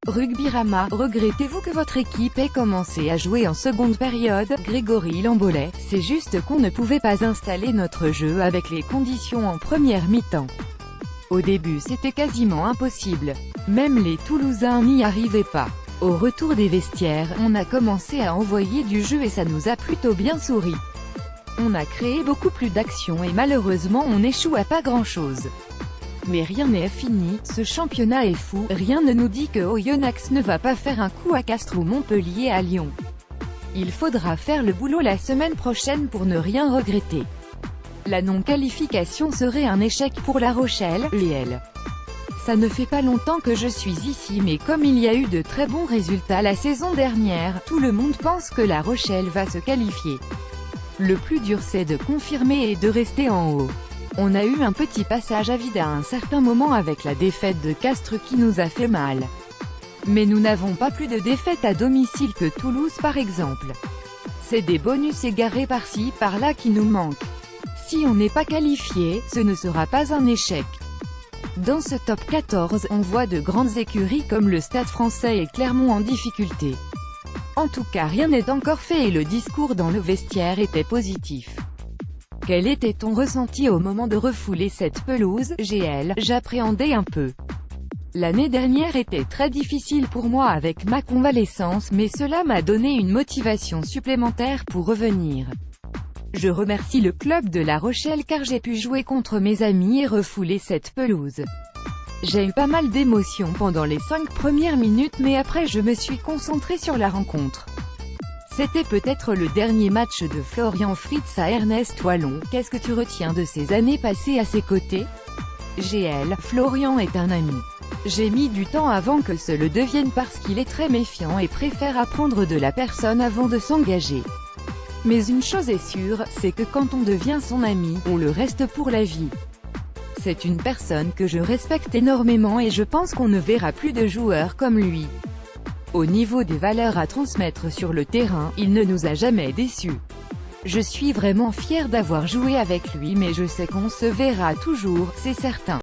Rugbyrama, regrettez-vous que votre équipe ait commencé à jouer en seconde période? Grégory Lambolet, c'est juste qu'on ne pouvait pas installer notre jeu avec les conditions en première mi-temps. Au début c'était quasiment impossible. Même les Toulousains n'y arrivaient pas. Au retour des vestiaires, on a commencé à envoyer du jeu et ça nous a plutôt bien souri. On a créé beaucoup plus d'actions et malheureusement on échoue à pas grand-chose. Mais rien n'est fini, ce championnat est fou, rien ne nous dit que Oyonnax ne va pas faire un coup à Castres ou Montpellier à Lyon. Il faudra faire le boulot la semaine prochaine pour ne rien regretter. La non-qualification serait un échec pour La Rochelle, GL. Ça ne fait pas longtemps que je suis ici mais comme il y a eu de très bons résultats la saison dernière, tout le monde pense que La Rochelle va se qualifier. Le plus dur c'est de confirmer et de rester en haut. On a eu un petit passage à vide à un certain moment avec la défaite de Castres qui nous a fait mal. Mais nous n'avons pas plus de défaites à domicile que Toulouse par exemple. C'est des bonus égarés par-ci, par-là qui nous manquent. Si on n'est pas qualifié, ce ne sera pas un échec. Dans ce top 14, on voit de grandes écuries comme le Stade Français et Clermont en difficulté. En tout cas rien n'est encore fait et le discours dans le vestiaire était positif. Quel était ton ressenti au moment de refouler cette pelouse? GL, j'appréhendais un peu. L'année dernière était très difficile pour moi avec ma convalescence mais cela m'a donné une motivation supplémentaire pour revenir. Je remercie le club de La Rochelle car j'ai pu jouer contre mes amis et refouler cette pelouse. J'ai eu pas mal d'émotions pendant les 5 premières minutes mais après je me suis concentré sur la rencontre. C'était peut-être le dernier match de Florian Fritz à Ernest Wallon. Qu'est-ce que tu retiens de ces années passées à ses côtés? GL, Florian est un ami. J'ai mis du temps avant que ce le devienne parce qu'il est très méfiant et préfère apprendre de la personne avant de s'engager. Mais une chose est sûre, c'est que quand on devient son ami, on le reste pour la vie. C'est une personne que je respecte énormément et je pense qu'on ne verra plus de joueurs comme lui. Au niveau des valeurs à transmettre sur le terrain, il ne nous a jamais déçus. Je suis vraiment fier d'avoir joué avec lui mais je sais qu'on se verra toujours, c'est certain.